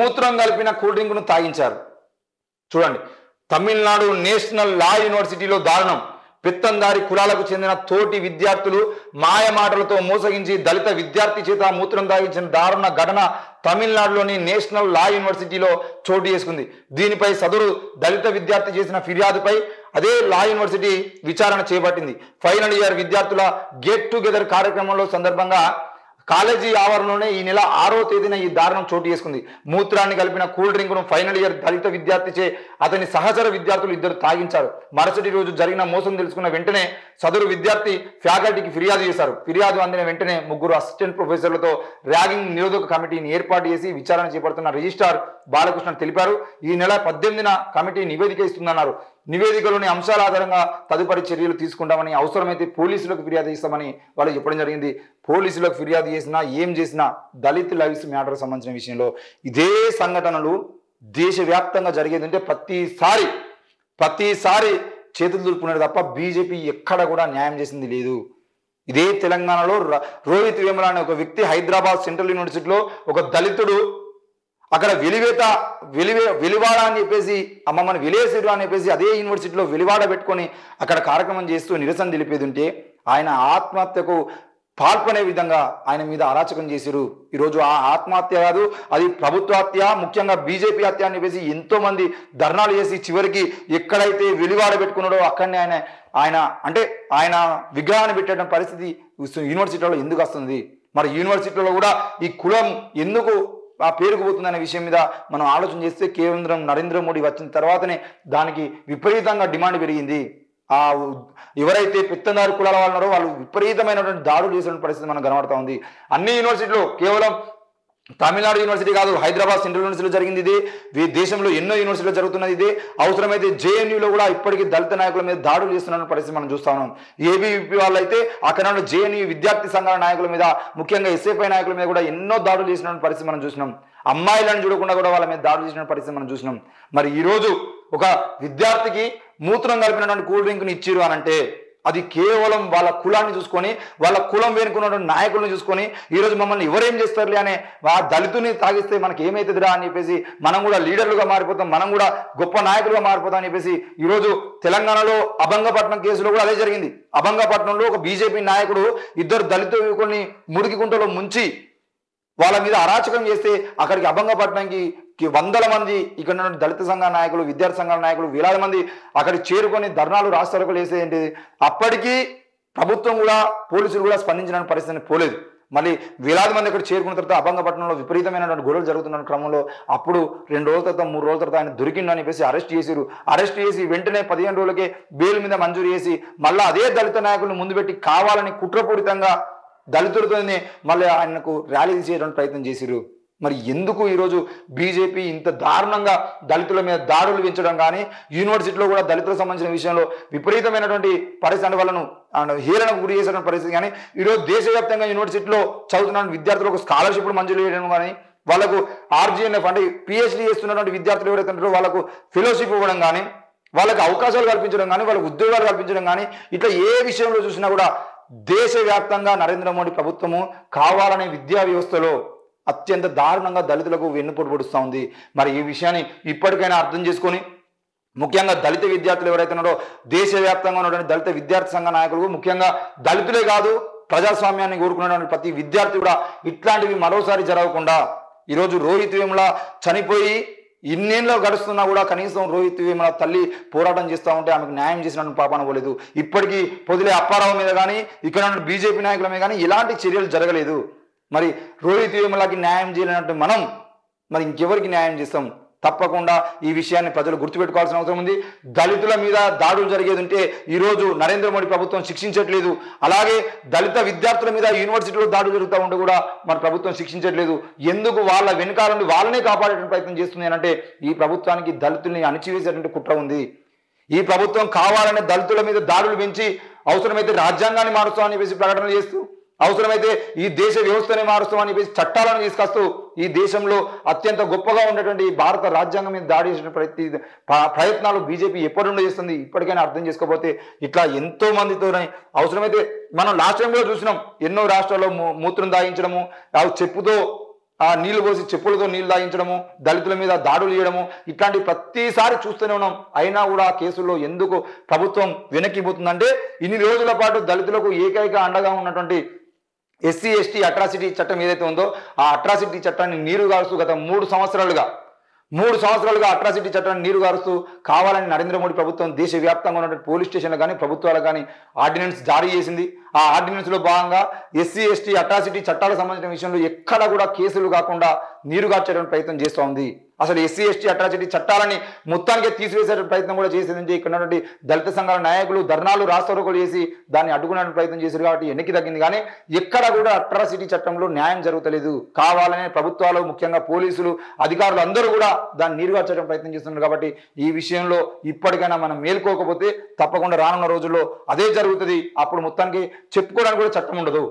మూత్రం కలిపిన కూల్ డ్రింక్ను తాగించారు. చూడండి, తమిళనాడు నేషనల్ లా యూనివర్సిటీలో దారుణం. పెత్తందారి కులాలకు చెందిన తోటి విద్యార్థులు మాయమాటలతో మోసగించి దళిత విద్యార్థి చేత మూత్రం తాగించిన దారుణ ఘటన తమిళనాడులోని నేషనల్ లా యూనివర్సిటీలో చోటు చేసుకుంది. దీనిపై సదరు దళిత విద్యార్థి చేసిన ఫిర్యాదుపై అదే లా యూనివర్సిటీ విచారణ చేపట్టింది. ఫైనల్ ఇయర్ విద్యార్థుల గెట్ టుగెదర్ కార్యక్రమంలో సందర్భంగా కాలేజీ ఆవరణలోనే ఈ నెల 6వ తేదీన ఈ దారుణం చోటు చేసుకుంది. మూత్రాన్ని కలిపిన కూల్ డ్రింక్ను ఫైనల్ ఇయర్ దళిత విద్యార్థిచే అతని సహచర విద్యార్థులు ఇద్దరు తాగించారు. మరుసటి రోజు జరిగిన మోసం తెలుసుకున్న వెంటనే సదరు విద్యార్థి ఫ్యాకల్టీకి ఫిర్యాదు చేశారు. ఫిర్యాదు అందిన వెంటనే ముగ్గురు అసిస్టెంట్ ప్రొఫెసర్లతో ర్యాగింగ్ నిరోధక కమిటీని ఏర్పాటు చేసి విచారణ చేపడుతున్న రిజిస్ట్రార్ బాలకృష్ణ తెలిపారు. ఈ నెల 18న కమిటీ నివేదిక ఇస్తుందన్నారు. నివేదికలోని అంశాల ఆధారంగా తదుపరి చర్యలు తీసుకుంటామని, అవసరమైతే పోలీసులకు ఫిర్యాదు చేస్తామని వాళ్ళు చెప్పడం జరిగింది. పోలీసులకు ఫిర్యాదు చేసినా ఏం చేసినా దళిత్ లైవ్స్ మ్యాటర్ సంబంధించిన విషయంలో ఇదే సంఘటనలు దేశవ్యాప్తంగా జరిగేది అంటే ప్రతిసారి చేతులు దులుపుకునేది తప్ప బీజేపీ ఎక్కడ కూడా న్యాయం చేసింది లేదు. ఇదే తెలంగాణలో రోహిత్ వేముల అనే ఒక వ్యక్తి హైదరాబాద్ సెంట్రల్ యూనివర్సిటీలో ఒక దళితుడు అక్కడ వెలివాడ అని చెప్పేసి అమ్మమ్మని వెలేసిరు అని చెప్పేసి అదే యూనివర్సిటీలో వెలివాడ పెట్టుకొని అక్కడ కార్యక్రమం చేస్తూ నిరసన తెలిపేది ఉంటే ఆయన ఆత్మహత్యకు పాల్పనే విధంగా ఆయన మీద అరాచకం చేసిరు. ఈరోజు ఆ ఆత్మహత్య కాదు, అది ప్రభుత్వ హత్య, ముఖ్యంగా బీజేపీ హత్య అని చెప్పేసి ఎంతో మంది ధర్నాలు చేసి చివరికి ఎక్కడైతే వెలివాడ పెట్టుకున్నాడో అక్కడనే ఆయన విగ్రహాన్ని పెట్టడం పరిస్థితి యూనివర్సిటీలో ఎందుకు వస్తుంది? మరి యూనివర్సిటీలో కూడా ఈ కులం ఎందుకు ఆ పేరుకుపోతుంది అనే విషయం మీద మనం ఆలోచన చేస్తే కేంద్రం నరేంద్ర మోడీ వచ్చిన తర్వాతనే దానికి విపరీతంగా డిమాండ్ పెరిగింది. ఆ ఎవరైతే పెత్తందారి కులాల వాళ్ళు ఉన్నారో వాళ్ళు విపరీతమైనటువంటి దాడులు చేసిన పరిస్థితి మనకు కనబడతా ఉంది. అన్ని యూనివర్సిటీలో, కేవలం తమిళనాడు యూనివర్సిటీ కాదు, హైదరాబాద్ సెంట్రల్ యూనివర్సిటీలో జరిగింది ఇదే, దేశంలో ఎన్నో యూనివర్సిటీలో జరుగుతున్నది ఇదే. అవసరమైతే జేఎన్యూలో కూడా ఇప్పటికీ దళిత నాయకుల మీద దాడులు చేస్తున్న పరిస్థితి మనం చూస్తా ఉన్నాం. ఏబీవీపీ వాళ్ళు అయితే అక్కడ జేఎన్యూ విద్యార్థి సంఘాల నాయకుల మీద, ముఖ్యంగా ఎస్ఎఫ్ఐ నాయకుల మీద కూడా ఎన్నో దాడులు చేసిన పరిస్థితి మనం చూసినాం. అమ్మాయిలను చూడకుండా కూడా వాళ్ళ మీద దాడులు చేసిన పరిస్థితి మనం చూసినాం. మరి ఈరోజు ఒక విద్యార్థికి మూత్రం కలిపినటువంటి కూల్ డ్రింక్ని ఇచ్చిరు అనంటే అది కేవలం వాళ్ళ కులాన్ని చూసుకొని, వాళ్ళ కులం వెనుకున్నటువంటి నాయకులను చూసుకొని ఈరోజు మమ్మల్ని ఎవరేం చేస్తారులే అనే ఆ దళితుని తాగిస్తే మనకి ఏమవుతుందిరా అని చెప్పేసి మనం కూడా లీడర్లుగా మారిపోతాం, మనం కూడా గొప్ప నాయకులుగా మారిపోతాం అని చెప్పేసి ఈరోజు తెలంగాణలో అభంగపట్నం కేసులో కూడా అదే జరిగింది. అభంగపట్నంలో ఒక బీజేపీ నాయకుడు ఇద్దరు దళిత యువకుల్ని మురికి గుంటలో ముంచి వాళ్ళ మీద అరాచకం చేస్తే అక్కడికి అభంగపట్నంకి వందల మంది ఇక్కడ దళిత సంఘ నాయకులు, విద్యార్థి సంఘాల నాయకులు వేలాది మంది అక్కడికి చేరుకొని ధర్నాలు రాస్తారోకలు వేసేది ఏంటి? అప్పటికీ ప్రభుత్వం కూడా పోలీసులు కూడా స్పందించిన పరిస్థితిని పోలేదు. మళ్ళీ వేలాది మంది అక్కడ చేరుకున్న తర్వాత అభంగపట్నంలో విపరీతమైనటువంటి గొడవలు జరుగుతున్న క్రమంలో అప్పుడు 2 రోజుల తర్వాత 3 రోజుల తర్వాత ఆయన దొరికిందని చెప్పేసి అరెస్ట్ చేసిరు. అరెస్ట్ చేసి వెంటనే 15 రోజులకే బెయిల్ మీద మంజూరు చేసి మళ్ళీ అదే దళిత నాయకులను ముందు పెట్టి కావాలని కుట్రపూరితంగా దళితులతోనే మళ్ళీ ఆయనకు ర్యాలీ తీసేయడానికి ప్రయత్నం చేసిరు. మరి ఎందుకు ఈరోజు బీజేపీ ఇంత దారుణంగా దళితుల మీద దాడులు పెంచడం కానీ, యూనివర్సిటీలో కూడా దళితులకు సంబంధించిన విషయంలో విపరీతమైనటువంటి పరిస్థితి వాళ్ళను హేళనకు గురి చేసిన పరిస్థితి కానీ, ఈరోజు దేశవ్యాప్తంగా యూనివర్సిటీలో చదువుతున్న విద్యార్థులకు స్కాలర్షిప్లు మంజూరు చేయడం కానీ, వాళ్ళకు ఆర్జీఎన్ఎఫ్ అంటే పిహెచ్డీ చేస్తున్నటువంటి విద్యార్థులు ఎవరైతే ఉంటారో వాళ్ళకు ఫెలోషిప్ ఇవ్వడం కానీ, వాళ్ళకి అవకాశాలు కల్పించడం కానీ, వాళ్ళకు ఉద్యోగాలు కల్పించడం కానీ, ఇట్లా ఏ విషయంలో చూసినా కూడా దేశవ్యాప్తంగా నరేంద్ర మోడీ ప్రభుత్వము కావాలనే విద్యా వ్యవస్థలో అత్యంత దారుణంగా దళితులకు వెన్నుపోటు పొడుస్తూ ఉంది. మరి ఈ విషయాన్ని ఇప్పటికైనా అర్థం చేసుకొని, ముఖ్యంగా దళిత విద్యార్థులు ఎవరైతే ఉన్నారో దేశవ్యాప్తంగా ఉన్నటువంటి దళిత విద్యార్థి సంఘ నాయకులు, ముఖ్యంగా దళితులే కాదు ప్రజాస్వామ్యాన్ని కోరుకున్నటువంటి ప్రతి విద్యార్థి కూడా ఇట్లాంటివి మరోసారి జరగకుండా, ఈరోజు రోహిత్ వేముల చనిపోయి ఇన్నేళ్ళు గడుస్తున్నా కూడా కనీసం రోహిత్ వేముల తల్లి పోరాటం చేస్తూ ఉంటే ఆమెకు న్యాయం చేసినట్టు పాపన పోలేదు. ఇప్పటికీ పొదిలే అప్పారావు మీద కానీ, ఇక్కడ ఉన్న బీజేపీ నాయకుల మీద కానీ ఎలాంటి చర్యలు జరగలేదు. మరి రోహిత్ వేములకి న్యాయం చేయలేనట్టు మనం మరి ఇంకెవరికి న్యాయం చేస్తాం? తప్పకుండా ఈ విషయాన్ని ప్రజలు గుర్తుపెట్టుకోవాల్సిన అవసరం ఉంది. దళితుల మీద దాడులు జరిగేది ఉంటే ఈరోజు నరేంద్ర మోడీ ప్రభుత్వం శిక్షించట్లేదు. అలాగే దళిత విద్యార్థుల మీద యూనివర్సిటీలో దాడులు జరుగుతూ ఉంటే కూడా మన ప్రభుత్వం శిక్షించట్లేదు. ఎందుకు? వాళ్ళ వెనకాల నుండి వాళ్ళనే కాపాడేటువంటి ప్రయత్నం చేస్తుంది అంటే ఈ ప్రభుత్వానికి దళితుల్ని అణిచివేసేటువంటి కుట్ర ఉంది. ఈ ప్రభుత్వం కావాలనే దళితుల మీద దాడులు పెంచి అవసరమైతే రాజ్యాంగాన్ని మారుస్తామని చెప్పేసి ప్రకటన చేస్తూ, అవసరమైతే ఈ దేశ వ్యవస్థని మారుస్తామని చెప్పేసి చట్టాలను తీసుకొస్తూ ఈ దేశంలో అత్యంత గొప్పగా ఉన్నటువంటి భారత రాజ్యాంగం మీద దాడి చేసిన ప్రయత్నాలు బీజేపీ ఎప్పటి నుండి చేస్తుంది. ఇప్పటికైనా అర్థం చేసుకోకపోతే ఇట్లా ఎంతో మందితోనే అవసరమైతే మనం లాస్ట్ టైం కూడా చూసినాం, ఎన్నో రాష్ట్రాల్లో మూత్రం దాగించడము, చెప్పుతో ఆ నీళ్లు పోసి చెప్పులతో నీళ్లు తాగించడము, దళితుల మీద దాడులు చేయడము, ఇట్లాంటి ప్రతిసారి చూస్తూనే ఉన్నాం. అయినా కూడా ఆ కేసుల్లో ఎందుకు ప్రభుత్వం వెనక్కిపోతుందంటే ఇన్ని రోజుల పాటు దళితులకు ఏకైక అండగా ఉన్నటువంటి ఎస్సీ ఎస్టీ అట్రాసిటీ చట్టం ఏదైతే ఉందో ఆ అట్రాసిటీ చట్టాన్ని నీరు గారుస్తూ గత 3 సంవత్సరాలుగా అట్రాసిటీ చట్టాన్ని నీరు గారుస్తూ కావాలని నరేంద్ర మోడీ ప్రభుత్వం దేశవ్యాప్తంగా ఉన్నటువంటి పోలీస్ స్టేషన్లు కానీ ప్రభుత్వాలకు కానీ ఆర్డినెన్స్ జారీ చేసింది. ఆ ఆర్డినెన్స్ లో భాగంగా ఎస్సీ ఎస్టీ అట్రాసిటీ చట్టాలకు సంబంధించిన విషయంలో ఎక్కడ కూడా కేసులు కాకుండా నీరు గార్చేయడానికి ప్రయత్నం చేస్తూ ఉంది. అసలు ఎస్సీ ఎస్టీ అట్రాసిటీ చట్టాలని మొత్తానికే తీసివేసే ప్రయత్నం కూడా చేసేది ఇక్కడ ఉన్నటువంటి దళిత సంఘాల నాయకులు ధర్నాలు రాస్తారోకోలు చేసి దాన్ని అడ్డుకునే ప్రయత్నం చేశారు కాబట్టి ఎన్నిక తగ్గింది. కానీ ఎక్కడ కూడా అట్రాసిటీ చట్టంలో న్యాయం జరుగుతలేదు. కావాలనే ప్రభుత్వాలు ముఖ్యంగా పోలీసులు అధికారులు అందరూ కూడా దాన్ని నీరుగార్చడం ప్రయత్నం చేస్తున్నారు. కాబట్టి ఈ విషయంలో ఇప్పటికైనా మనం మేల్కోకపోతే తప్పకుండా రానున్న రోజుల్లో అదే జరుగుతుంది. అప్పుడు మొత్తానికి చెప్పుకోవడానికి కూడా చట్టం ఉండదు.